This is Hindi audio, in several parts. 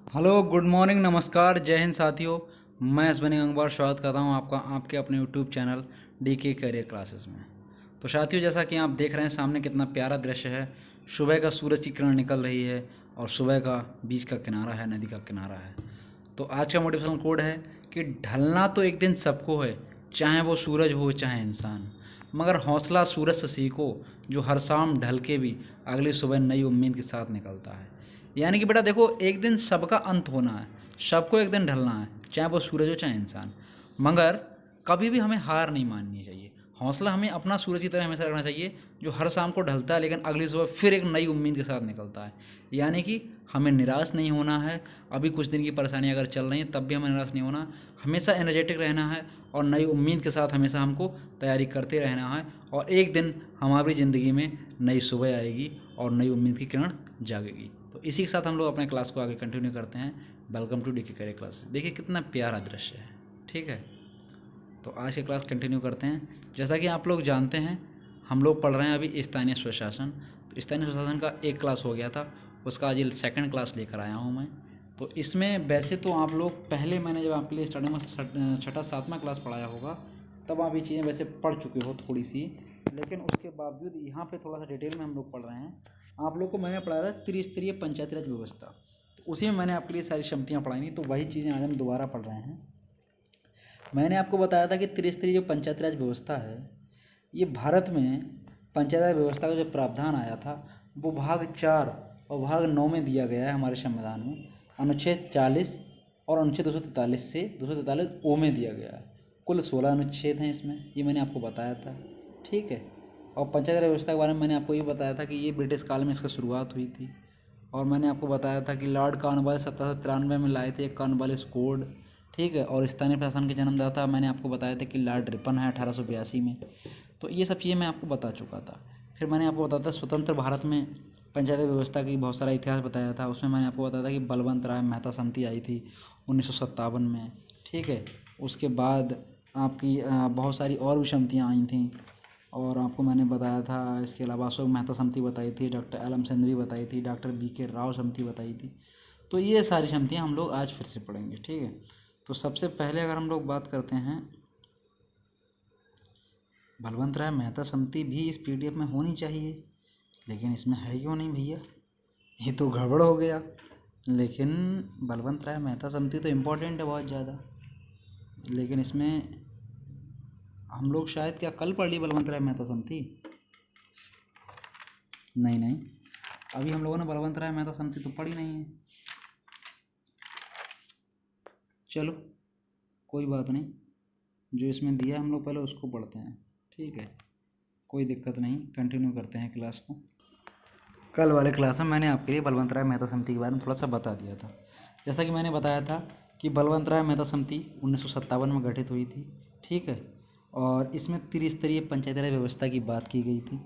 हेलो, गुड मॉर्निंग, नमस्कार, जय हिंद साथियों। मैं इसबनी गंगवार स्वागत करता हूं आपका आपके अपने YouTube channel DK career classes में। तो साथियों, जैसा कि आप देख रहे हैं सामने कितना प्यारा दृश्य है। सुबह का सूरज की किरण निकल रही है और सुबह का बीच का किनारा है, नदी का किनारा है। तो आज का मोटिवेशनल कोड है कि ढलना तो एक दिन सबको है, चाहे वो सूरज हो चाहे इंसान, मगर हौसला सूरज से सीखो जो हर शाम ढल के भी अगली सुबह नई उम्मीद के साथ निकलता है। यानी कि बेटा देखो, एक दिन सबका अंत होना है, सबको एक दिन ढलना है, चाहे वो सूरज हो चाहे इंसान। मगर कभी भी हमें हार नहीं माननी चाहिए। हौसला हमें अपना सूरज की तरह हमेशा रखना चाहिए जो हर शाम को ढलता है लेकिन अगली सुबह फिर एक नई उम्मीद के साथ निकलता है। यानी कि हमें निराश नहीं होना है। अभी कुछ दिन की परेशानी अगर चल रही है तब भी हमें निराश नहीं होना, हमेशा एनर्जेटिक रहना है और नई उम्मीद के साथ हमेशा हमको तैयारी करते रहना है। और एक दिन हमारी ज़िंदगी में नई सुबह आएगी और नई उम्मीद की किरण जागेगी। तो इसी के साथ हम लोग अपने क्लास को आगे कंटिन्यू करते हैं। Welcome to DK career class. देखिए कितना प्यारा दृश्य है, ठीक है। तो आज की क्लास कंटिन्यू करते हैं। जैसा कि आप लोग जानते हैं, हम लोग पढ़ रहे हैं अभी स्थानीय स्वशासन। तो स्थानीय स्वशासन का एक क्लास हो गया था, उसका आज सेकंड क्लास लेकर आया हूँ मैं। तो इसमें वैसे तो आप लोग पहले मैंने जब आपके लिए स्टार्टिंग में छठा सातवां क्लास पढ़ाया होगा तब आप ये चीज़ें वैसे पढ़ चुके हो थोड़ी सी, लेकिन उसके बावजूद यहाँ पे थोड़ा सा डिटेल में हम लोग पढ़ रहे हैं। आप लोग को मैंने पढ़ाया था त्रिस्तरीय पंचायती राज व्यवस्था, तो उसी में मैंने आपके लिए सारी क्षमतियाँ पढ़ाई थी, तो वही चीज़ें आज हम दोबारा पढ़ रहे हैं। मैंने आपको बताया था कि त्रिस्तरीय जो पंचायती राज व्यवस्था है, ये भारत में पंचायती राज व्यवस्था का जो प्रावधान आया था वो भाग 4 और भाग 9 में दिया गया है हमारे संविधान में। अनुच्छेद 40 और अनुच्छेद 243 से 243 ओ में दिया गया है। कुल 16 अनुच्छेद हैं इसमें, ये मैंने आपको बताया था, ठीक है। और पंचायती राज व्यवस्था के बारे में मैंने आपको ये बताया था कि ये ब्रिटिश काल में इसका शुरुआत हुई थी। और मैंने आपको बताया था कि लॉर्ड कॉर्नवालिस 1793 में लाए थे एक कॉर्नवालिस कोड, ठीक है। और स्थानीय प्रशासन के जन्मदाता मैंने आपको बताया था कि लॉर्ड रिपन है 1882 में। तो ये सब चीज़ें मैं आपको बता चुका था। फिर मैंने आपको बताया था स्वतंत्र भारत में पंचायती व्यवस्था की बहुत सारा इतिहास बताया था। उसमें मैंने आपको बताया था कि बलवंत राय मेहता समिति आई थी 1957 में, ठीक है। उसके बाद आपकी बहुत सारी और भी समितियाँ आई थी और आपको मैंने बताया था। इसके अलावा अशोक मेहता समिति बताई थी, डॉक्टर एल एम सिंघवी बताई थी, डॉक्टर बी के राव समिति बताई थी। तो ये सारी समितियाँ हम लोग आज फिर से पढ़ेंगे, ठीक है। तो सबसे पहले अगर हम लोग बात करते हैं, बलवंत राय मेहता समिति भी इस पीडीएफ में होनी चाहिए, लेकिन इसमें है क्यों नहीं भैया, ये तो गड़बड़ हो गया। लेकिन बलवंत राय मेहता समिति तो इम्पोर्टेंट है बहुत ज़्यादा, लेकिन इसमें हम लोग शायद क्या कल पढ़ ली बलवंत राय मेहता समिति? नहीं नहीं, अभी हम लोगों ने बलवंत राय मेहता समिति तो पढ़ी नहीं है। चलो कोई बात नहीं, जो इसमें दिया हम लोग पहले उसको पढ़ते हैं, ठीक है। कोई दिक्कत नहीं, कंटिन्यू करते हैं क्लास को। कल वाले क्लास में मैंने आपके लिए बलवंत राय मेहता समिति के बारे में थोड़ा सा बता दिया था। जैसा कि मैंने बताया था कि बलवंत राय मेहता समिति 1957 में गठित हुई थी, ठीक है। और इसमें त्रिस्तरीय पंचायती राज व्यवस्था की बात की गई थी।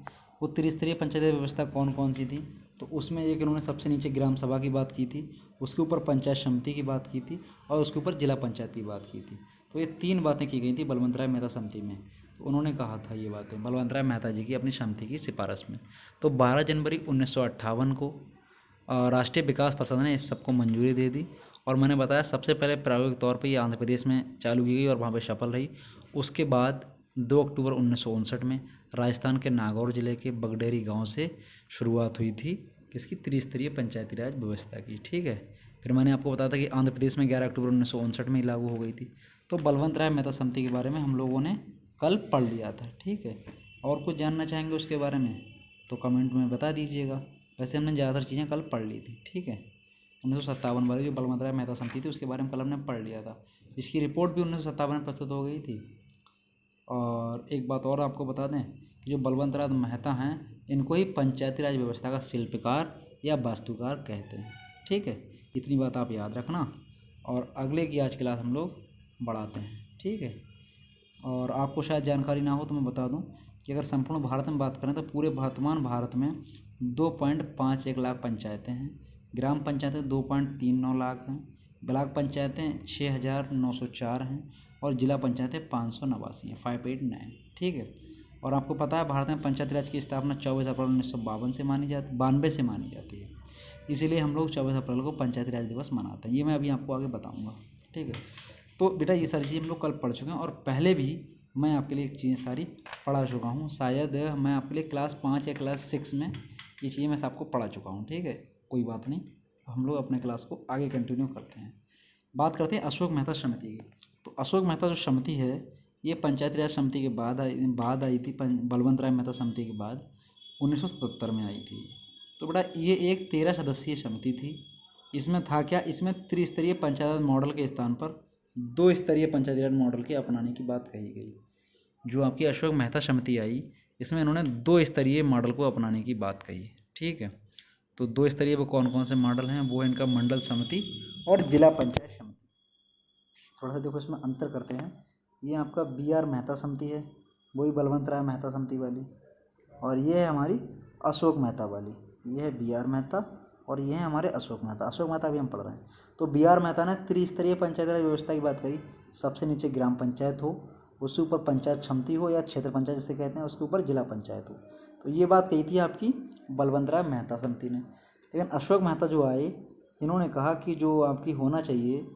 वो त्रिस्तरीय पंचायती राज व्यवस्था कौन कौन सी थी? तो उसमें एक इन्होंने सबसे नीचे ग्राम सभा की बात की थी, उसके ऊपर पंचायत समिति की बात की थी और उसके ऊपर जिला पंचायत की बात की थी। तो ये 3 बातें की गई थी बलवंत राय मेहता समिति में। तो उन्होंने कहा था ये बातें बलवंत राय मेहता जी की अपनी समिति की सिफारिश में। तो 12 जनवरी 1958 को राष्ट्रीय विकास परिषद ने इस सबको मंजूरी दे दी। और मैंने बताया सबसे पहले प्रायोगिक तौर पे ये आंध्र प्रदेश में चालू की गई और वहाँ पे सफल रही। उसके बाद 2 अक्टूबर 1959 में राजस्थान के नागौर जिले के बगडेरी गांव से शुरुआत हुई थी किसकी? त्रिस्तरीय पंचायती राज व्यवस्था की, ठीक है। फिर मैंने आपको बताया था कि आंध्र प्रदेश में 11 अक्टूबर 1959 में लागू हो गई थी। तो बलवंत राय मेहता समिति के बारे में हम लोगों ने कल पढ़ लिया था, ठीक है। और कुछ जानना चाहेंगे उसके बारे में तो कमेंट में बता दीजिएगा। वैसे हमने ज़्यादातर चीज़ें कल पढ़ ली थी, ठीक है। 1957 वाली जो बलवंत राय मेहता समिति थी उसके बारे में कल हमने पढ़ लिया था। इसकी रिपोर्ट भी 1957 में प्रस्तुत हो गई थी। और एक बात और आपको बता दें कि जो बलवंत राय मेहता हैं इनको ही पंचायती राज व्यवस्था का शिल्पकार या वास्तुकार कहते हैं, ठीक है। इतनी बात आप याद रखना और अगले की आज क्लास हम लोग बढ़ाते हैं, ठीक है। और आपको शायद जानकारी ना हो तो मैं बता दूं कि अगर संपूर्ण भारत में बात करें तो पूरे वर्तमान भारत में 2.51 लाख पंचायतें हैं, ग्राम पंचायतें 2.39 लाख हैं, ब्लॉक पंचायतें 6,904 हैं और जिला पंचायतें 589 हैं, 589, ठीक है। और आपको पता है भारत में पंचायती राज की स्थापना 24 अप्रैल 1952 से मानी जाती 92 से मानी जाती है। इसीलिए हम लोग 24 अप्रैल को पंचायती राज दिवस मनाते हैं। ये मैं अभी आपको आगे बताऊँगा, ठीक है। तो बेटा ये सारी चीज़ हम लोग कल पढ़ चुके हैं और पहले भी मैं आपके लिए चीज़ें सारी पढ़ा चुका हूँ। शायद मैं आपके लिए क्लास 5 या क्लास 6 में ये चीज़ें मैं सबको पढ़ा चुका हूँ, ठीक है। कोई बात नहीं, हम लोग अपने क्लास को आगे कंटिन्यू करते हैं। बात करते हैं अशोक मेहता समिति की। तो अशोक मेहता जो समिति है ये पंचायती राज समिति के बाद आई थी, बलवंत राय मेहता समिति के बाद 1977 में आई थी। तो बेटा ये एक 13 सदस्यीय समिति थी। इसमें था क्या, इसमें त्रिस्तरीय पंचायत मॉडल के स्थान पर 2 स्तरीय पंचायती राज मॉडल के अपनाने की बात कही गई। जो आपकी अशोक मेहता समिति आई इसमें इन्होंने 2 स्तरीय मॉडल को अपनाने की बात कही, ठीक है। तो 2 स्तरीय वो कौन कौन से मॉडल हैं, वो इनका मंडल समिति और जिला पंचायत समिति। थोड़ा सा देखो इसमें अंतर करते हैं। ये आपका BR मेहता समिति है, वही बलवंत राय मेहता समिति वाली, और ये है हमारी अशोक मेहता वाली। ये है BR मेहता और ये है हमारे अशोक मेहता। अशोक मेहता भी हम पढ़ रहे हैं। तो BR मेहता ने त्रिस्तरीय पंचायती राज व्यवस्था की बात करी। सबसे नीचे ग्राम पंचायत हो, उसके ऊपर पंचायत समिति हो या क्षेत्र पंचायत जिसे कहते हैं, उसके ऊपर जिला पंचायत हो। तो ये बात कही थी आपकी बलवंत राय मेहता समिति ने। लेकिन अशोक मेहता जो आए, इन्होंने कहा कि जो आपकी होना चाहिए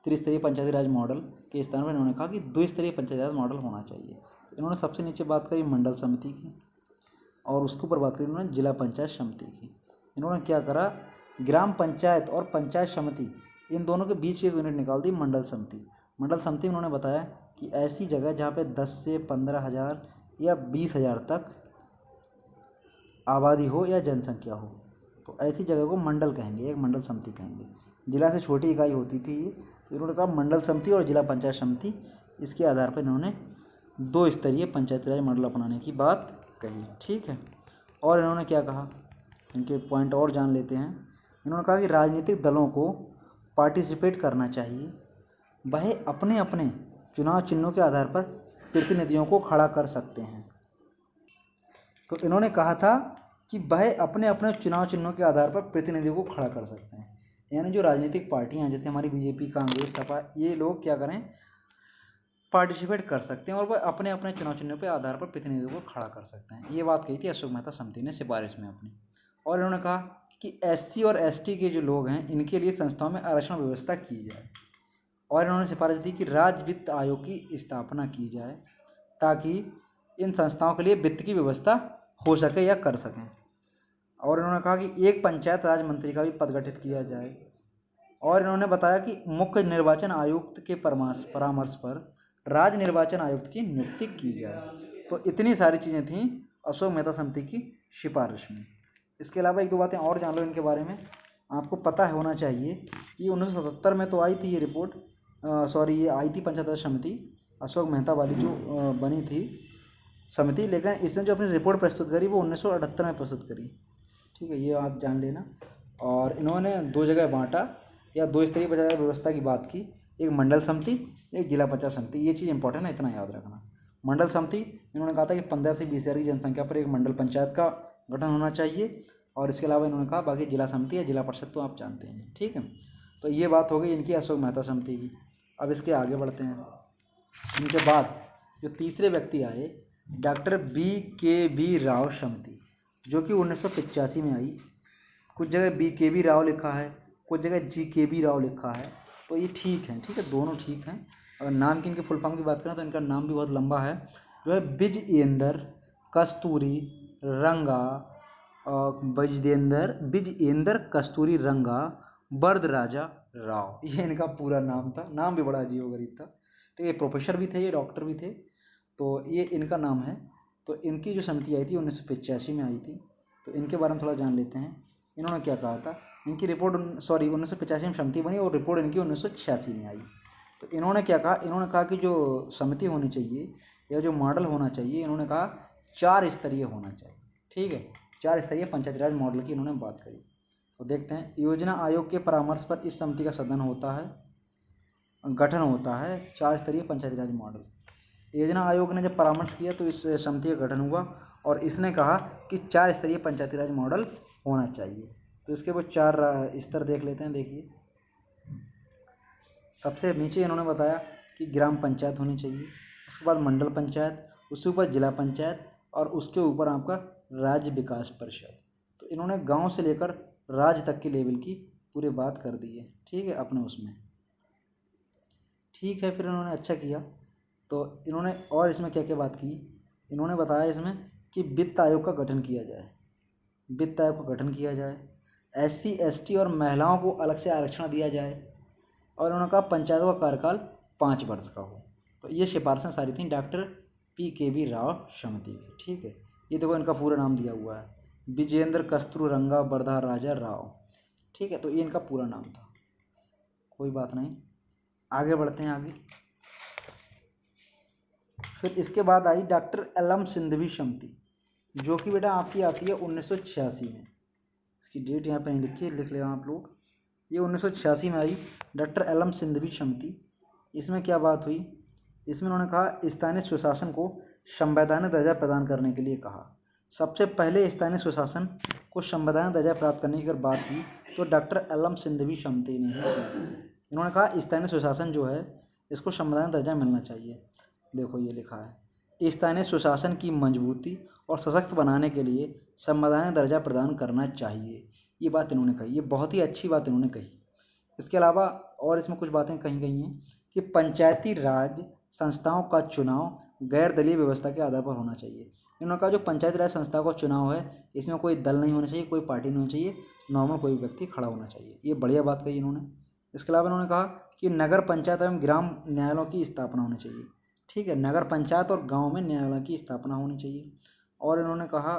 त्रिस्तरीय पंचायती राज मॉडल के स्थान पर इन्होंने कहा कि 2 स्तरीय पंचायती राज मॉडल होना चाहिए। तो इन्होंने सबसे नीचे बात करी मंडल समिति की और उसके ऊपर बात करी इन्होंने जिला पंचायत समिति की। इन्होंने क्या करा, ग्राम पंचायत और पंचायत समिति इन दोनों के बीच एक यूनिट निकाल दी, मंडल समिति। मंडल समिति में उन्होंने बताया कि ऐसी जगह जहाँ पे 10 से 15,000 या 20,000 तक आबादी हो या जनसंख्या हो, तो ऐसी जगह को मंडल कहेंगे, एक मंडल समिति कहेंगे। जिला से छोटी इकाई होती थी ये, तो इन्होंने कहा मंडल समिति और जिला पंचायत समिति। इसके आधार पर इन्होंने 2 स्तरीय पंचायती राज मॉडल अपनाने की बात कही, ठीक है। और इन्होंने क्या कहा, इनके पॉइंट और जान लेते हैं। इन्होंने कहा कि राजनीतिक दलों को पार्टिसिपेट करना चाहिए, वह अपने अपने चुनाव चिन्हों के आधार पर प्रतिनिधियों को खड़ा कर सकते हैं। तो इन्होंने कहा था कि वह अपने अपने चुनाव चिन्हों के आधार पर प्रतिनिधियों को खड़ा कर सकते हैं। यानी जो राजनीतिक पार्टियां हैं जैसे हमारी BJP, कांग्रेस, सपा, ये लोग क्या करें, पार्टिसिपेट कर सकते हैं और वह अपने अपने चुनाव चिन्हों के आधार पर प्रतिनिधियों को खड़ा कर सकते हैं। ये बात कही थी अशोक मेहता समिति ने सिफारिश में अपनी। और इन्होंने कहा कि SC और ST के जो लोग हैं इनके लिए संस्थाओं में आरक्षण व्यवस्था की जाए। और इन्होंने सिफारिश दी कि राज्य वित्त आयोग की स्थापना की जाए ताकि इन संस्थाओं के लिए वित्त की व्यवस्था हो सके या कर सकें। और इन्होंने कहा कि एक पंचायत राज मंत्री का भी पद गठित किया जाए। और इन्होंने बताया कि मुख्य निर्वाचन आयुक्त के परामर्श पर राज्य निर्वाचन आयुक्त की नियुक्ति की जाए। तो इतनी सारी चीज़ें थीं अशोक मेहता समिति की सिफारिश में। इसके अलावा 1-2 बातें और जान लो इनके बारे में। आपको पता होना चाहिए कि 1977 में तो आई थी ये रिपोर्ट, ये आई थी पंचायत राज समिति अशोक मेहता वाली जो बनी थी समिति, लेकिन इसने जो अपनी रिपोर्ट प्रस्तुत करी वो 1978 में प्रस्तुत करी, ठीक है। ये आप जान लेना। और इन्होंने 2 जगह बांटा या 2 स्तरीय पंचायत व्यवस्था की बात की, एक मंडल समिति, एक जिला पंचायत समिति। ये चीज़ इंपॉर्टेंट है, इतना याद रखना। मंडल समिति इन्होंने कहा था कि 15 से 20,000 की जनसंख्या पर एक मंडल पंचायत का गठन होना चाहिए। और इसके अलावा इन्होंने कहा बाकी जिला समिति या जिला परिषद तो आप जानते हैं, ठीक है। तो ये बात हो गई इनकी अशोक मेहता समिति की। अब इसके आगे बढ़ते हैं। इनके बाद जो तीसरे व्यक्ति आए, डॉक्टर BKB राव समिति, जो कि 1985 में आई। कुछ जगह BKB राव लिखा है, कुछ जगह GKB राव लिखा है, तो ये ठीक है, ठीक है, दोनों ठीक हैं। अगर नाम की इनके फुल फॉर्म की बात करें तो इनका नाम भी बहुत लंबा है, जो है बिजेंद्र कस्तूरी रंगा, बिजेंद्र कस्तूरी रंगा वरदराजा राव, ये इनका पूरा नाम था। नाम भी बड़ा अजीबोगरीब था। तो ये प्रोफेसर भी थे, ये डॉक्टर भी थे, तो ये इनका नाम है। तो इनकी जो समिति आई थी 1985 में आई थी। तो इनके बारे में थोड़ा जान लेते हैं। इन्होंने क्या कहा था, इनकी रिपोर्ट 1985 में समिति बनी और रिपोर्ट इनकी 1986 में आई। तो इन्होंने क्या कहा, इन्होंने कहा कि जो समिति होनी चाहिए या जो मॉडल होना चाहिए, इन्होंने कहा 4 स्तरीय होना चाहिए, ठीक है। 4 स्तरीय पंचायती राज मॉडल की इन्होंने बात करी। तो देखते हैं, योजना आयोग के परामर्श पर इस समिति का गठन होता है 4 स्तरीय पंचायती राज मॉडल। योजना आयोग ने जब परामर्श किया तो इस समिति का गठन हुआ और इसने कहा कि 4 स्तरीय पंचायती राज मॉडल होना चाहिए। तो इसके वो 4 स्तर देख लेते हैं। देखिए, सबसे नीचे इन्होंने बताया कि ग्राम पंचायत होनी चाहिए, उसके बाद मंडल पंचायत, उसके ऊपर जिला पंचायत और उसके ऊपर आपका राज्य विकास परिषद। तो इन्होंने गांव से लेकर राज्य तक के लेवल की पूरी बात कर दी है, ठीक है, अपने उसमें। ठीक है, फिर इन्होंने अच्छा किया, तो इन्होंने और इसमें क्या क्या बात की, इन्होंने बताया इसमें कि वित्त आयोग का गठन किया जाए, वित्त आयोग का गठन किया जाए, SC ST और महिलाओं को अलग से आरक्षण दिया जाए, और उन्होंने कहा पंचायतों का कार्यकाल 5 वर्ष का हो। तो ये सिफारिशें सारी थी डॉक्टर PKV राव समिति की, ठीक है। ये देखो इनका पूरा नाम दिया हुआ है, विजेंद्र कस्तूररंगा वरदराजा राव, ठीक है। तो ये इनका पूरा नाम था, कोई बात नहीं, आगे बढ़ते हैं आगे। फिर इसके बाद आई डॉक्टर LM सिंघवी समिति, जो कि बेटा आपकी आती है 1986 में। इसकी डेट यहाँ पर नहीं लिखी है, लिख लेगा आप लोग। ये 1986 में आई डॉक्टर LM सिंघवी समिति। इसमें क्या बात हुई, इसमें उन्होंने कहा स्थानीय स्वशासन को संवैधानिक दर्जा प्रदान करने के लिए कहा। सबसे पहले स्थानीय स्वशासन को संवैधानिक दर्जा प्राप्त करने की अगर बात की तो डॉक्टर LM सिंघवी समिति ने ही की। इन्होंने कहा स्थानीय स्वशासन जो है इसको संवैधानिक दर्जा मिलना चाहिए। देखो ये लिखा है, स्थानीय स्वशासन की मजबूती और सशक्त बनाने के लिए संवैधानिक दर्जा प्रदान करना चाहिए। ये बात इन्होंने कही, ये बहुत ही अच्छी बात इन्होंने कही। इसके अलावा और इसमें कुछ बातें कही गई हैं कि पंचायती राज संस्थाओं का चुनाव गैर दलीय व्यवस्था के आधार पर होना चाहिए। इन्होंने कहा जो पंचायती राज संस्थाओं का चुनाव है इसमें कोई दल नहीं होना चाहिए, कोई पार्टी नहीं होनी चाहिए, नॉर्मल कोई व्यक्ति खड़ा होना चाहिए। ये बढ़िया बात कही इन्होंने। इसके अलावा इन्होंने कहा कि नगर पंचायत एवं ग्राम न्यायालयों की स्थापना होनी चाहिए, ठीक है, नगर पंचायत और गांव में न्यायालयों की स्थापना होनी चाहिए। और इन्होंने कहा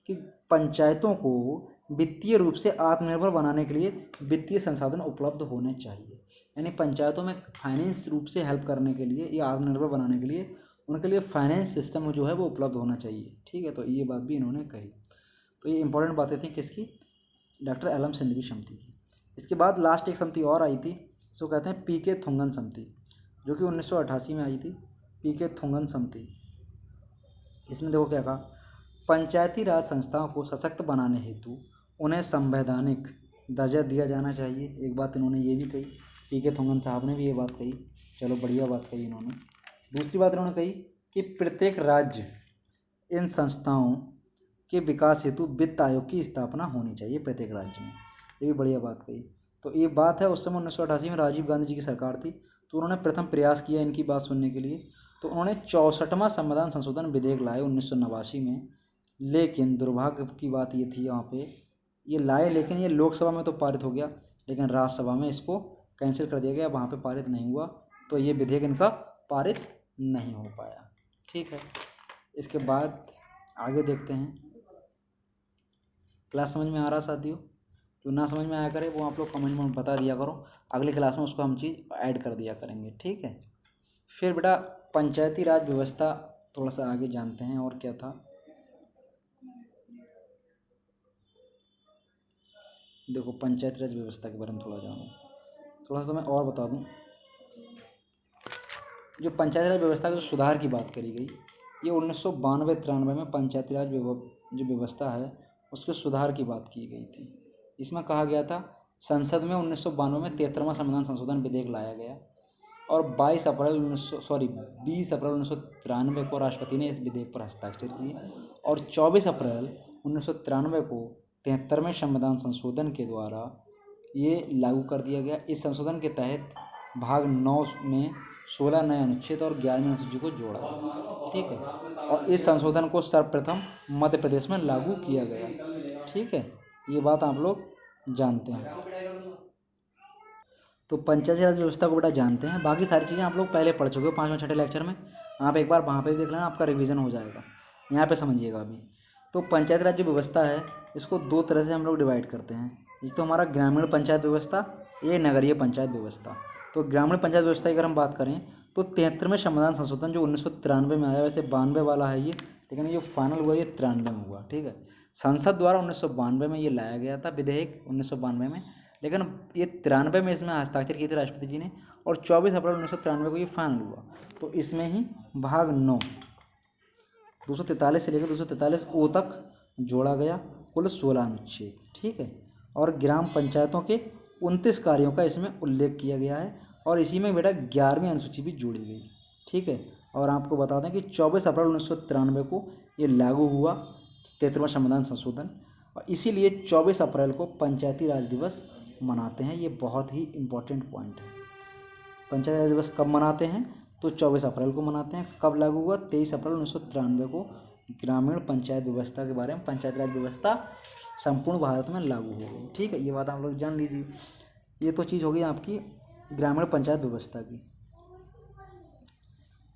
कि पंचायतों को वित्तीय रूप से आत्मनिर्भर बनाने के लिए वित्तीय संसाधन उपलब्ध होने चाहिए, यानी पंचायतों में फाइनेंस रूप से हेल्प करने के लिए या आत्मनिर्भर बनाने के लिए उनके लिए फाइनेंस सिस्टम जो है वो उपलब्ध होना चाहिए, ठीक है। तो ये बात भी इन्होंने कही। तो ये इंपॉर्टेंट बातें थी किसकी, डॉक्टर LM सिंघवी समिति की। इसके बाद लास्ट एक समिति और आई थी, इसको कहते हैं PK थुंगन समिति, जो कि 1988 में आई थी, PK थुंगन समिति। इसने देखो क्या कहा, पंचायती राज संस्थाओं को सशक्त बनाने हेतु उन्हें संवैधानिक दर्जा दिया जाना चाहिए। एक बात इन्होंने ये भी कही, PK थुंगन साहब ने भी ये बात कही, चलो बढ़िया बात कही इन्होंने। दूसरी बात इन्होंने कही कि प्रत्येक राज्य इन संस्थाओं के विकास हेतु वित्त आयोग की स्थापना होनी चाहिए प्रत्येक राज्य में, ये भी बढ़िया बात कही। तो ये बात है उस समय 1988 में राजीव गांधी जी की सरकार थी, तो उन्होंने प्रथम प्रयास किया इनकी बात सुनने के लिए। तो उन्होंने 64वां संविधान संशोधन विधेयक लाए 1989 में, लेकिन दुर्भाग्य की बात ये थी यहाँ पे ये लाए, लेकिन ये लोकसभा में तो पारित हो गया, लेकिन राज्यसभा में इसको कैंसिल कर दिया गया, वहाँ पे पारित नहीं हुआ, तो ये विधेयक इनका पारित नहीं हो पाया, ठीक है। इसके बाद आगे देखते हैं। क्लास समझ में आ रहा साथियों? जो ना समझ में आया करे वो आप लोग कमेंट में बता दिया करो, अगली क्लास में उसको हम चीज़ ऐड कर दिया करेंगे, ठीक है। फिर बेटा पंचायती राज व्यवस्था थोड़ा सा आगे जानते हैं और क्या था। देखो पंचायती राज व्यवस्था के बारे में थोड़ा जानो, थोड़ा सा तो मैं और बता दूं। जो पंचायती राज व्यवस्था के सुधार की बात करी गई, ये 1992-93 में पंचायती राज जो व्यवस्था है उसके सुधार की बात की गई थी। इसमें कहा गया था संसद में 1992 में 73वां संविधान संशोधन विधेयक लाया गया और 20 अप्रैल 1993 को राष्ट्रपति ने इस विधेयक पर हस्ताक्षर किए और 24 अप्रैल 1993 को 73वें संविधान संशोधन के द्वारा ये लागू कर दिया गया। इस संशोधन के तहत भाग 9 में 16 नए अनुच्छेद और 11वीं अनुसूची को जोड़ा गया, ठीक है। और इस संशोधन को सर्वप्रथम मध्य प्रदेश में लागू किया गया, ठीक है। ये बात आप लोग जानते हैं। तो पंचायती राज व्यवस्था को बेटा जानते हैं, बाकी सारी चीज़ें आप लोग पहले पढ़ चुके हो 5वें 6ठे लेक्चर में, आप एक बार वहाँ पे देख लेना, आपका रिवीजन हो जाएगा। यहाँ पे समझिएगा अभी। तो पंचायती राज जो व्यवस्था है इसको दो तरह से हम लोग डिवाइड करते हैं, एक तो हमारा ग्रामीण पंचायत व्यवस्था, ये नगरीय पंचायत व्यवस्था। तो ग्रामीण पंचायत व्यवस्था की अगर हम बात करें तो 73वें संविधान संशोधन जो 1993 में आया, वैसे 92 वाला है ये, लेकिन ये फाइनल हुआ ये 93 में हुआ, ठीक है। संसद द्वारा 1992 में ये लाया गया था विधेयक 1992 में, लेकिन ये 93 में इसमें हस्ताक्षर किए थे राष्ट्रपति जी ने और 24 अप्रैल 1993 को ये फाइनल हुआ। तो इसमें ही भाग 9 243 से लेकर 243 ओ तक जोड़ा गया, कुल 16 अनुच्छेद, ठीक है। और ग्राम पंचायतों के 29 कार्यों का इसमें उल्लेख किया गया है और इसी में बेटा 11वीं अनुसूची भी जोड़ी गई, ठीक है। और आपको बता दें कि 24 अप्रैल 1993 को ये लागू हुआ 73वां संविधान संशोधन और इसीलिए 24 अप्रैल को पंचायती राज दिवस मनाते हैं। ये बहुत ही इम्पोर्टेंट पॉइंट है। पंचायती राज दिवस कब मनाते हैं? तो 24 अप्रैल को मनाते हैं। कब लागू हुआ? 23 अप्रैल 1993 को ग्रामीण पंचायत व्यवस्था के बारे में पंचायती राज व्यवस्था संपूर्ण भारत में लागू हो गई। ठीक है, ये बात आप लोग जान लीजिए। ये तो चीज़ हो गई आपकी ग्रामीण पंचायत व्यवस्था की।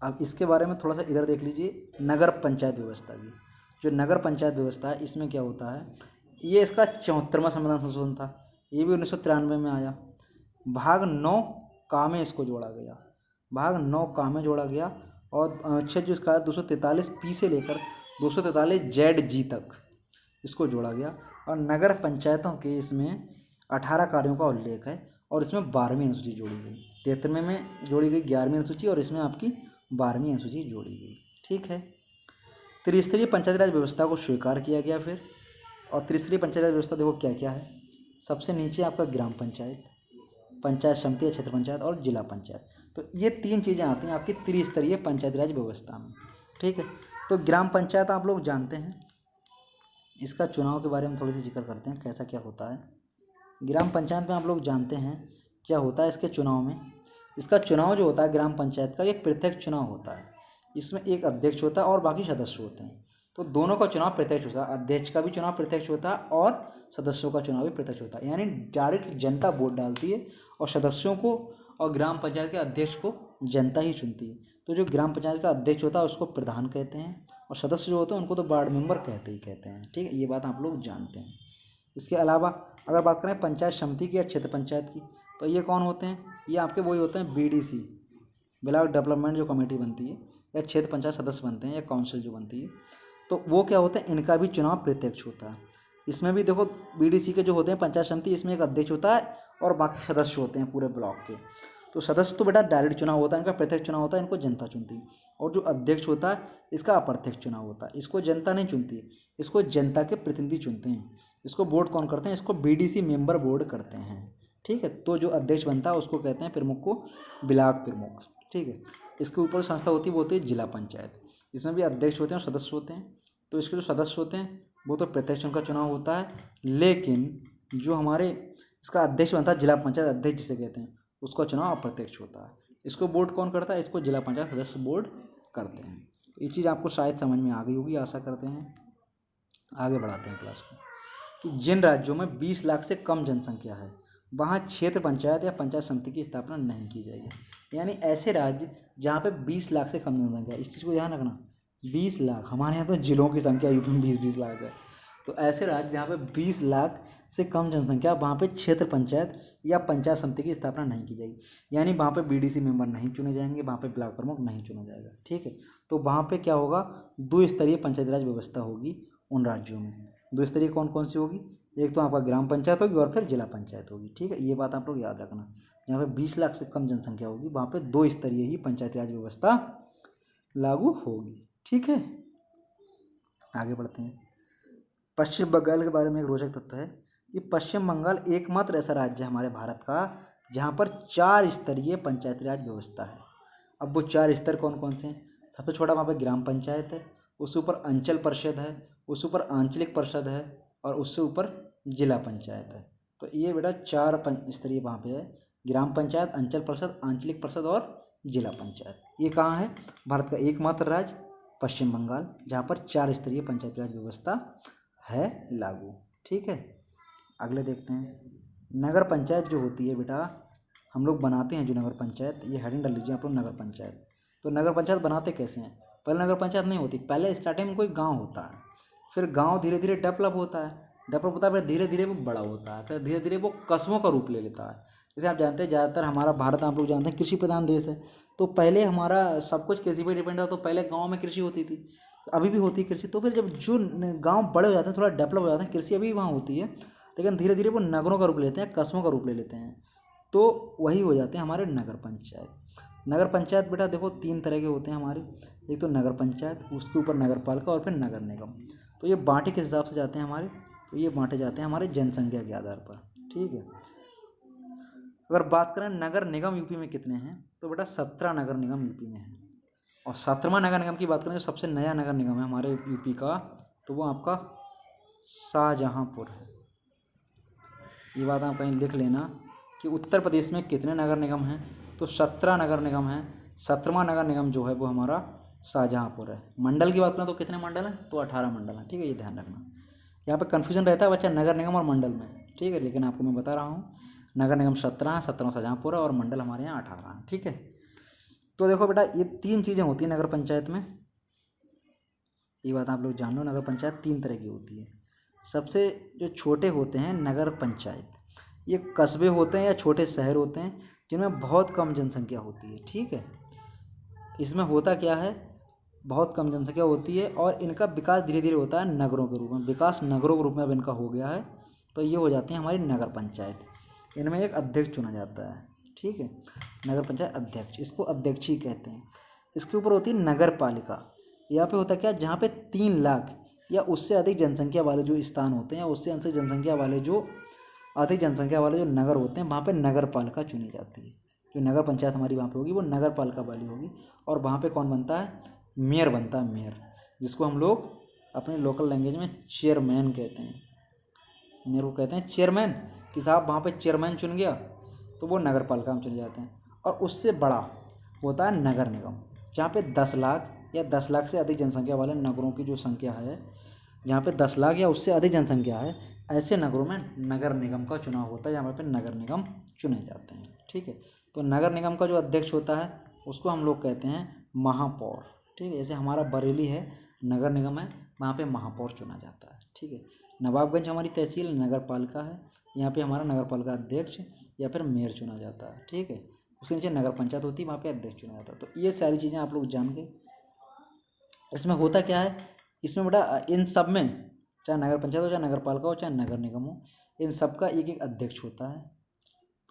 अब इसके बारे में थोड़ा सा इधर देख लीजिए, नगर पंचायत व्यवस्था की। जो नगर पंचायत व्यवस्था है, इसमें क्या होता है, ये इसका 74वां संविधान संशोधन था। ये भी 1993 में आया। भाग 9 का में इसको जोड़ा गया। भाग 9 का में जोड़ा गया और अनुच्छेद जो इसका 243 पी से लेकर 243 जेड जी तक इसको जोड़ा गया। और नगर पंचायतों के इसमें 18 कार्यों का उल्लेख है और इसमें 12वीं अनुसूची जोड़ी गई। 93 में जोड़ी गई 11वीं अनुसूची और इसमें आपकी 12वीं अनुसूची जोड़ी गई। ठीक है, त्रिस्तरीय पंचायती राज व्यवस्था को स्वीकार किया गया फिर। और त्रिस्तरीय पंचायती राज व्यवस्था देखो क्या क्या है। सबसे नीचे आपका ग्राम पंचायत, पंचायत समिति या क्षेत्र पंचायत और जिला पंचायत। तो ये 3 चीज़ें आती हैं आपकी त्रिस्तरीय पंचायती राज व्यवस्था में। ठीक है, तो ग्राम पंचायत आप लोग जानते हैं। इसका चुनाव के बारे में थोड़ी सी जिक्र करते हैं, कैसा क्या होता है। ग्राम पंचायत में आप लोग जानते हैं क्या होता है इसके चुनाव में। इसका चुनाव जो होता है ग्राम पंचायत का, ये प्रत्यक्ष चुनाव होता है। इसमें एक अध्यक्ष होता है और बाकी सदस्य होते हैं। तो दोनों का चुनाव प्रत्यक्ष होता है। अध्यक्ष का भी चुनाव प्रत्यक्ष होता है और सदस्यों का चुनाव भी प्रत्यक्ष होता है। यानी डायरेक्ट जनता वोट डालती है और सदस्यों को और ग्राम पंचायत के अध्यक्ष को जनता ही चुनती है। तो जो ग्राम पंचायत का अध्यक्ष होता है उसको प्रधान कहते हैं और सदस्य जो होते हैं उनको तो वार्ड मेंबर कहते हैं। ठीक है, ये बात आप लोग जानते हैं। इसके अलावा अगर बात करें पंचायत समिति की या क्षेत्र पंचायत की, तो ये कौन होते हैं? ये आपके वही होते हैं BDC, ब्लॉक डेवलपमेंट जो कमेटी बनती है, या क्षेत्र पंचायत सदस्य बनते हैं या काउंसिल जो बनती है। तो वो क्या होते हैं, इनका भी चुनाव प्रत्यक्ष होता है। इसमें भी देखो BDC के जो होते हैं पंचायत समिति, इसमें एक अध्यक्ष होता है और बाकी सदस्य होते हैं पूरे ब्लॉक के। तो सदस्य तो बेटा डायरेक्ट चुनाव होता है, इनका प्रत्यक्ष चुनाव होता है, इनको जनता चुनती है। और जो अध्यक्ष होता है इसका अप्रत्यक्ष चुनाव होता है, इसको जनता नहीं चुनती, इसको जनता के प्रतिनिधि चुनते हैं। इसको बोर्ड कौन करते हैं? इसको BDC मेंबर बोर्ड करते हैं। ठीक है, तो जो अध्यक्ष बनता है उसको कहते हैं प्रमुख को ब्लॉक प्रमुख। ठीक है, इसके ऊपर संस्था होती है वो होती है जिला पंचायत। इसमें भी अध्यक्ष होते हैं और सदस्य होते हैं। तो इसके जो सदस्य होते हैं वो तो प्रत्यक्ष उनका चुनाव होता है, लेकिन जो हमारे इसका अध्यक्ष बनता है जिला पंचायत अध्यक्ष जिसे कहते हैं, उसका चुनाव अप्रत्यक्ष होता है। इसको बोर्ड कौन करता है? इसको जिला पंचायत सदस्य बोर्ड करते हैं। ये चीज़ आपको शायद समझ में आ गई होगी, आशा करते हैं। आगे बढ़ाते हैं क्लास को कि जिन राज्यों में 20 लाख से कम जनसंख्या है वहाँ क्षेत्र पंचायत या पंचायत समिति की स्थापना नहीं की जाएगी। यानी ऐसे राज्य जहाँ पे 20 लाख से कम जनसंख्या है, इस चीज़ को ध्यान रखना। 20 लाख, हमारे यहाँ तो जिलों की संख्या यूपी में 20-20 लाख है। तो ऐसे राज्य जहाँ पे 20 लाख से कम जनसंख्या, वहाँ पे क्षेत्र पंचायत या पंचायत समिति की स्थापना नहीं की जाएगी। यानी वहाँ पे BDC मेंबर नहीं चुने जाएंगे, वहाँ पे ब्लॉक प्रमुख नहीं चुना जाएगा। ठीक है, तो वहाँ पे क्या होगा, 2 स्तरीय पंचायती राज व्यवस्था होगी उन राज्यों में। 2 स्तरीय कौन कौन सी होगी? एक तो आपका ग्राम पंचायत होगी और फिर जिला पंचायत होगी। ठीक है, ये बात आप लोग याद रखना। जहाँ पे 20 लाख से कम जनसंख्या होगी वहाँ पे 2 स्तरीय ही पंचायती राज व्यवस्था लागू होगी। ठीक है, आगे बढ़ते हैं। पश्चिम बंगाल के बारे में एक रोचक तथ्य है कि पश्चिम बंगाल एकमात्र ऐसा राज्य है हमारे भारत का जहाँ पर 4 स्तरीय पंचायती राज व्यवस्था है। अब वो 4 स्तर कौन कौन से हैं? सबसे छोटा वहाँ पे ग्राम पंचायत है, उससे ऊपर अंचल परिषद है, उससे ऊपर आंचलिक परिषद है और उससे ऊपर जिला पंचायत है। तो ये बेटा 4 स्तरीय वहाँ पे है, ग्राम पंचायत, अंचल परिषद, आंचलिक परिषद और जिला पंचायत। ये कहाँ है? भारत का एकमात्र राज्य पश्चिम बंगाल, जहाँ पर 4 स्तरीय पंचायती राज व्यवस्था है लागू। ठीक है, अगले देखते हैं। नगर पंचायत जो होती है बेटा, हम लोग बनाते हैं जो नगर पंचायत, ये हेडिंग डाल लीजिए आप लोग, नगर पंचायत। तो नगर पंचायत बनाते कैसे हैं? पहले नगर पंचायत नहीं होती, पहले स्टार्टिंग में कोई गांव होता है, फिर गांव धीरे धीरे डेवलप होता है, फिर धीरे धीरे वो बड़ा होता है, फिर धीरे धीरे वो कस्बों का रूप ले लेता है। जैसे आप जानते हैं ज़्यादातर हमारा भारत, आप लोग जानते हैं, कृषि प्रधान देश है। तो पहले हमारा सब कुछ कृषि पर डिपेंड था, तो पहले गाँव में कृषि होती थी, अभी भी होती है कृषि। तो फिर जब जो गांव बड़े हो जाते हैं, थोड़ा डेवलप हो जाते हैं, कृषि अभी वहाँ होती है, लेकिन धीरे धीरे वो नगरों का रूप लेते हैं, कस्बों का रूप ले लेते हैं, तो वही हो जाते हैं हमारे नगर पंचायत। नगर पंचायत बेटा देखो 3 तरह के होते हैं हमारे। एक तो नगर पंचायत, उसके ऊपर नगर पालिका और फिर नगर निगम। तो ये बांटे किस हिसाब से जाते हैं हमारे? तो ये बांटे जाते हैं हमारे जनसंख्या के आधार पर। ठीक है, अगर बात करें नगर निगम यूपी में कितने हैं, तो बेटा 17 नगर निगम यूपी में हैं। और 17वां नगर निगम की बात करें, जो सबसे नया नगर निगम है हमारे यूपी का, तो वो आपका शाहजहाँपुर है। ये बात आप कहीं लिख लेना कि उत्तर प्रदेश में कितने नगर निगम हैं, तो 17 नगर निगम हैं। 17वां नगर निगम जो है वो हमारा शाहजहाँपुर है। मंडल की बात करें तो कितने मंडल हैं, तो 18 मंडल हैं। ठीक है, ये ध्यान रखना। यहाँ पे कन्फ्यूजन रहता है बच्चा नगर निगम और मंडल में, ठीक है, लेकिन आपको मैं बता रहा हूँ नगर निगम 17 है, 17वां शाहजहाँपुर है और मंडल हमारे यहाँ 18 हैं। ठीक है, तो देखो बेटा ये 3 चीज़ें होती हैं नगर पंचायत में। ये बात आप लोग जान लो, नगर पंचायत 3 तरह की होती है। सबसे जो छोटे होते हैं नगर पंचायत, ये कस्बे होते हैं या छोटे शहर होते हैं जिनमें बहुत कम जनसंख्या होती है। ठीक है, इसमें होता क्या है, बहुत कम जनसंख्या होती है और इनका विकास धीरे धीरे होता है नगरों के रूप में। विकास नगरों के रूप में अब इनका हो गया है, तो ये हो जाती है हमारी नगर पंचायत। इनमें एक अध्यक्ष चुना जाता है। ठीक है, नगर पंचायत अध्यक्ष, इसको अध्यक्षी कहते हैं। इसके ऊपर होती है नगर पालिका। यहाँ पे होता क्या, जहाँ पे 3 लाख या उससे अधिक जनसंख्या वाले जो स्थान होते हैं, उससे अधिक जनसंख्या वाले जो नगर होते हैं, वहाँ पे नगर पालिका चुनी जाती है। जो नगर पंचायत हमारी वहाँ पे होगी वो नगर पालिका वाली होगी। और वहाँ पे कौन बनता है, मेयर बनता है, मेयर, जिसको हम लोग अपने लोकल लैंग्वेज में चेयरमैन कहते हैं। मेयर को कहते हैं चेयरमैन, कि साहब वहाँ पे चेयरमैन चुन गया तो वो नगर पालिका में चुने जाते हैं। और उससे बड़ा होता है नगर निगम, जहाँ पे 10 लाख या 10 लाख से अधिक जनसंख्या वाले नगरों की जो संख्या है, जहाँ पे 10 लाख या उससे अधिक जनसंख्या है, ऐसे नगरों में नगर निगम का चुनाव होता है, जहाँ पे नगर निगम चुने जाते हैं। ठीक है, तो नगर निगम का जो अध्यक्ष होता है उसको हम लोग कहते हैं महापौर। ठीक है, जैसे हमारा बरेली है, नगर निगम है, वहाँ पे महापौर चुना जाता है। ठीक है, नवाबगंज हमारी तहसील नगर पालिका है, यहाँ पे हमारा नगर पालिका अध्यक्ष या फिर मेयर चुना जाता है। ठीक है, उसके नीचे नगर पंचायत होती है, वहाँ पे अध्यक्ष चुना जाता है। तो ये सारी चीज़ें आप लोग जान के, इसमें होता क्या है, इसमें बेटा इन सब में, चाहे नगर पंचायत हो, चाहे नगर पालिका हो, चाहे नगर निगम हो, इन सब का एक एक अध्यक्ष होता है।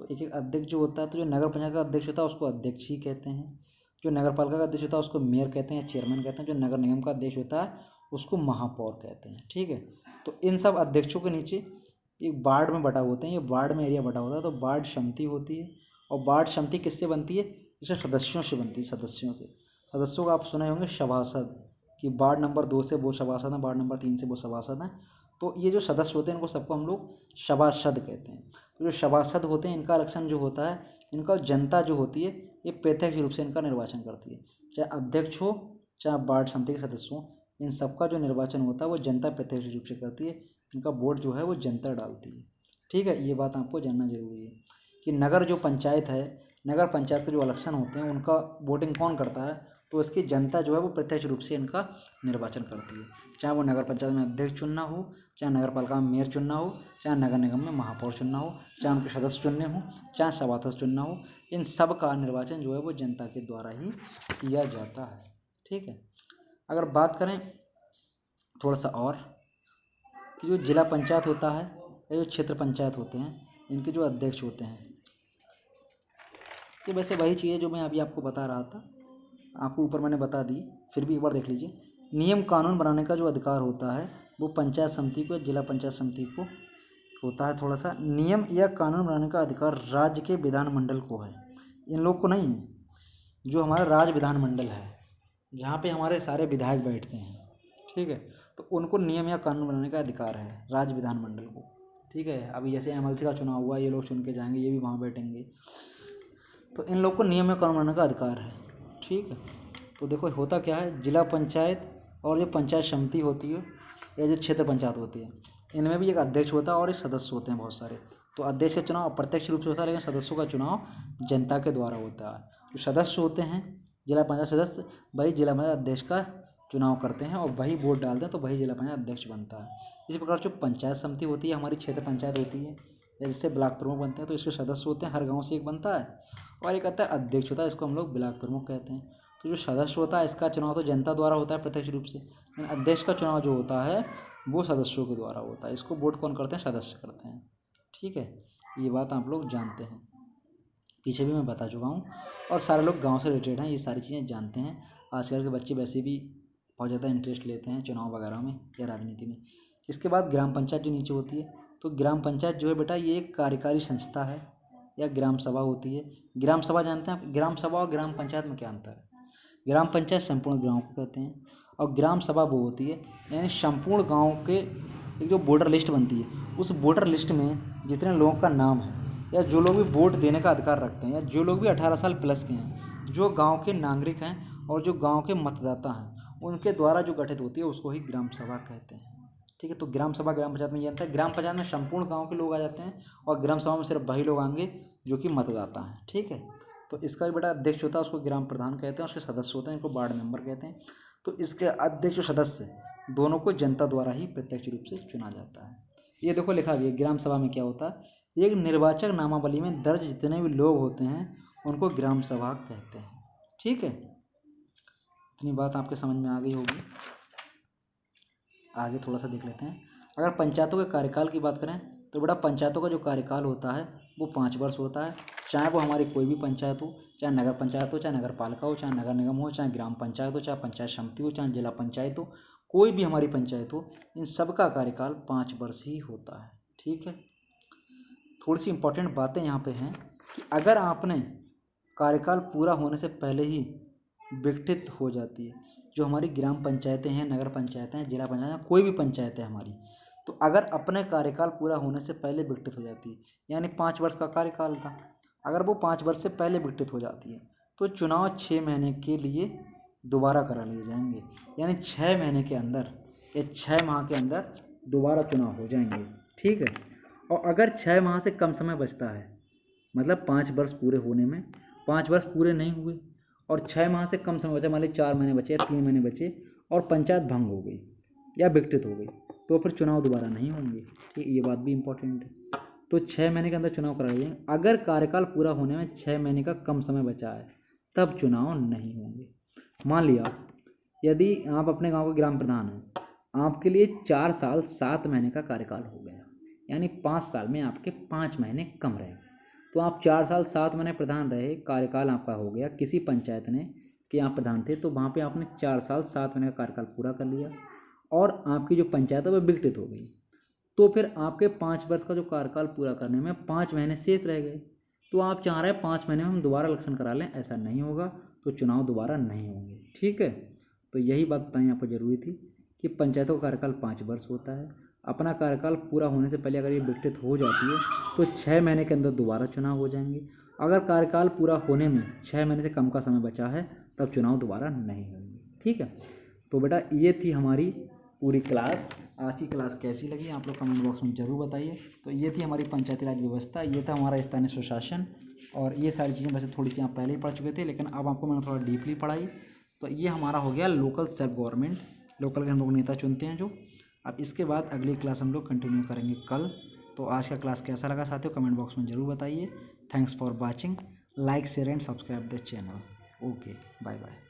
तो एक एक अध्यक्ष जो होता है, तो जो नगर पंचायत का अध्यक्ष होता है उसको अध्यक्ष ही कहते हैं। जो नगर पालिका का अध्यक्ष होता है उसको मेयर कहते हैं, चेयरमैन कहते हैं। जो नगर निगम का अध्यक्ष होता है उसको महापौर कहते हैं। ठीक है, तो इन सब अध्यक्षों के नीचे एक वार्ड में बटा होते हैं, ये वार्ड में एरिया बटा होता है, तो वार्ड समिति होती है। और वार्ड समिति किससे बनती है, जैसे सदस्यों से बनती है, सदस्यों से। सदस्यों को आप सुने होंगे सभासद, कि वार्ड नंबर 2 से वो सभासद हैं, वार्ड नंबर 3 से वो सभासद हैं। तो ये जो सदस्य होते हैं इनको सबको हम लोग सभासद कहते हैं। तो जो सभासद होते हैं इनका इलेक्शन जो होता है, इनका जनता जो होती है ये प्रत्यक्ष रूप से इनका निर्वाचन करती है। चाहे अध्यक्ष हो, चाहे वार्ड समिति के सदस्य हो, इन सबका जो निर्वाचन होता है वो जनता प्रत्यक्ष रूप से करती है। इनका वोट जो है वो जनता डालती है। ठीक है, ये बात आपको जानना जरूरी है कि नगर जो पंचायत है, नगर पंचायत के जो इलेक्शन होते हैं उनका वोटिंग कौन करता है, तो इसकी जनता जो है वो प्रत्यक्ष रूप से इनका निर्वाचन करती है। चाहे वो नगर पंचायत में अध्यक्ष चुनना हो, चाहे नगर पालिका में मेयर चुनना हो, चाहे नगर निगम में महापौर चुनना हो, चाहे उनके सदस्य चुनने हो, चाहे सभासद चुनना हो, इन सब का निर्वाचन जो है वो जनता के द्वारा ही किया जाता है। ठीक है, अगर बात करें थोड़ा सा और, कि जो जिला पंचायत होता है या जो क्षेत्र पंचायत होते हैं, इनके जो अध्यक्ष होते हैं, ये वैसे वही चीज़ है जो मैं अभी आपको बता रहा था, आपको ऊपर मैंने बता दी, फिर भी एक बार देख लीजिए। नियम कानून बनाने का जो अधिकार होता है वो पंचायत समिति को, जिला पंचायत समिति को होता है। थोड़ा सा, नियम या कानून बनाने का अधिकार राज्य के विधानमंडल को है, इन लोग को नहीं है। जो हमारा राज्य विधानमंडल है, जहाँ पे हमारे सारे विधायक बैठते हैं, ठीक है, तो उनको नियम या कानून बनाने का अधिकार है, राज्य विधानमंडल को। ठीक है, अभी जैसे एमएलसी का चुनाव हुआ, ये लोग चुन के जाएंगे, ये भी वहाँ बैठेंगे, तो इन लोग को नियम या कानून बनाने का अधिकार है। ठीक है, तो देखो होता क्या है, जिला पंचायत और जो पंचायत समिति होती है या जो क्षेत्र पंचायत होती है, इनमें भी एक अध्यक्ष होता है और एक सदस्य होते हैं बहुत सारे। तो अध्यक्ष का चुनाव अप्रत्यक्ष रूप से होता है, लेकिन सदस्यों का चुनाव जनता के द्वारा होता है। जो सदस्य होते हैं जिला पंचायत सदस्य, वही जिला पंचायत अध्यक्ष का चुनाव करते हैं और वही वोट डालते हैं, तो वही जिला पंचायत अध्यक्ष बनता है। इसी प्रकार जो पंचायत समिति होती है, हमारी क्षेत्र पंचायत होती है, या जिससे ब्लॉक प्रमुख बनते हैं, तो इसके सदस्य होते हैं, हर गाँव से एक बनता है, और एक आता है अध्यक्ष होता है, इसको हम लोग ब्लॉक प्रमुख कहते हैं। तो जो सदस्य होता है इसका चुनाव तो जनता द्वारा होता है प्रत्यक्ष रूप से, लेकिन अध्यक्ष का चुनाव जो होता है वो सदस्यों के द्वारा होता है। इसको वोट कौन करते हैं, सदस्य करते हैं। ठीक है, ये बात आप लोग जानते हैं, पीछे भी मैं बता चुका हूँ, और सारे लोग गांव से रिलेटेड हैं, ये सारी चीज़ें जानते हैं। आजकल के बच्चे वैसे भी बहुत ज़्यादा इंटरेस्ट लेते हैं चुनाव वगैरह में या राजनीति में। इसके बाद ग्राम पंचायत जो नीचे होती है, तो ग्राम पंचायत जो है बेटा ये एक कार्यकारी संस्था है या ग्राम सभा होती है। ग्राम सभा जानते हैं आप, ग्राम सभा और ग्राम पंचायत में क्या अंतर है? ग्राम पंचायत संपूर्ण गाँव को कहते हैं और ग्राम सभा वो होती है यानी संपूर्ण गाँव के एक जो वोटर लिस्ट बनती है, उस वोटर लिस्ट में जितने लोगों का नाम है या जो लोग भी वोट देने का अधिकार रखते हैं या जो लोग भी 18 साल प्लस के हैं, जो गांव के नागरिक हैं और जो गांव के मतदाता हैं, उनके द्वारा जो गठित होती है उसको ही ग्राम सभा कहते हैं। ठीक है, तो ग्राम सभा ग्राम पंचायत में ये अंतर है। ग्राम पंचायत में संपूर्ण गांव के लोग आ जाते हैं और ग्राम सभा में सिर्फ वही लोग आएंगे जो कि मतदाता हैं। ठीक है, तो इसका भी बड़ा अध्यक्ष होता है, उसको ग्राम प्रधान कहते हैं, उसके सदस्य होते हैं, इनको वार्ड मेंबर कहते हैं। तो इसके अध्यक्ष और सदस्य दोनों को जनता द्वारा ही प्रत्यक्ष रूप से चुना जाता है। ये देखो लिखा भी है, ग्राम सभा में क्या होता है, एक निर्वाचक नामावली में दर्ज जितने भी लोग होते हैं उनको ग्राम सभा कहते हैं। ठीक है, इतनी बात आपके समझ में आ गई होगी। आगे थोड़ा सा देख लेते हैं। अगर पंचायतों के कार्यकाल की बात करें तो बड़ा पंचायतों का जो कार्यकाल होता है वो 5 वर्ष होता है। चाहे वो हमारी कोई भी पंचायत हो, चाहे नगर पंचायत हो, चाहे नगर पालिका हो, चाहे नगर निगम हो, चाहे ग्राम पंचायत हो, चाहे पंचायत समिति हो, चाहे जिला पंचायत हो, कोई भी हमारी पंचायत हो, इन सब का कार्यकाल 5 वर्ष ही होता है। ठीक है, थोड़ी सी इंपॉर्टेंट बातें यहाँ पे हैं कि अगर आपने कार्यकाल पूरा होने से पहले ही विघटित हो जाती है, जो हमारी ग्राम पंचायतें हैं, नगर पंचायतें हैं, जिला पंचायत हैं, कोई भी पंचायत है हमारी, तो अगर अपने कार्यकाल पूरा होने से पहले विघटित हो जाती है, यानी 5 वर्ष का कार्यकाल था, अगर वो 5 वर्ष से पहले विघटित हो जाती है तो चुनाव 6 महीने के लिए दोबारा करा लिए जाएंगे। यानी 6 महीने के अंदर या 6 माह के अंदर दोबारा चुनाव हो जाएंगे। ठीक है, और अगर 6 माह से कम समय बचता है, मतलब 5 वर्ष पूरे होने में 5 वर्ष पूरे नहीं हुए और 6 माह से कम समय बचा, मान लीजिए 4 महीने बचे या 3 महीने बचे और पंचायत भंग हो गई या विघटित हो गई, तो फिर चुनाव दोबारा नहीं होंगे। ठीक, ये बात भी इम्पोर्टेंट है। तो 6 महीने के अंदर चुनाव करा लिए। अगर कार्यकाल पूरा होने में 6 महीने का कम समय बचा है तब चुनाव नहीं होंगे। मान लिया यदि आप अपने गांव के ग्राम प्रधान हैं, आपके लिए 4 साल 7 महीने का कार्यकाल हो गया, यानी 5 साल में आपके 5 महीने कम रहे, तो आप 4 साल 7 महीने प्रधान रहे, कार्यकाल आपका हो गया किसी पंचायत ने कि आप प्रधान थे, तो वहाँ पे आपने 4 साल 7 महीने का कार्यकाल पूरा कर लिया और आपकी जो पंचायत है वह विघटित हो गई, तो फिर आपके 5 वर्ष का जो कार्यकाल पूरा करने में 5 महीने शेष रह गए। तो आप चाह रहे हैं 5 महीने में हम दोबारा इलेक्शन करा लें, ऐसा नहीं होगा, तो चुनाव दोबारा नहीं होंगे। ठीक है, तो यही बात बतानी आपको ज़रूरी थी कि पंचायतों का कार्यकाल 5 वर्ष होता है। अपना कार्यकाल पूरा होने से पहले अगर ये विघटित हो जाती है तो 6 महीने के अंदर दोबारा चुनाव हो जाएंगे। अगर कार्यकाल पूरा होने में 6 महीने से कम का समय बचा है तब चुनाव दोबारा नहीं होंगे। ठीक है, तो बेटा ये थी हमारी पूरी क्लास। आज की क्लास कैसी लगी आप लोग कमेंट बॉक्स में ज़रूर बताइए। तो ये थी हमारी पंचायती राज व्यवस्था, ये था हमारा स्थानीय सुशासन, और ये सारी चीज़ें वैसे थोड़ी सी आप पहले ही पढ़ चुके थे, लेकिन अब आपको मैंने थोड़ा डीपली पढ़ाई। तो ये हमारा हो गया लोकल सेल्फ गवर्नमेंट, लोकल के हम लोग नेता चुनते हैं जो। अब इसके बाद अगली क्लास हम लोग कंटिन्यू करेंगे कल। तो आज का क्लास कैसा लगा साथियों कमेंट बॉक्स में ज़रूर बताइए। Thanks for watching, like share and subscribe the channel. Okay, bye bye.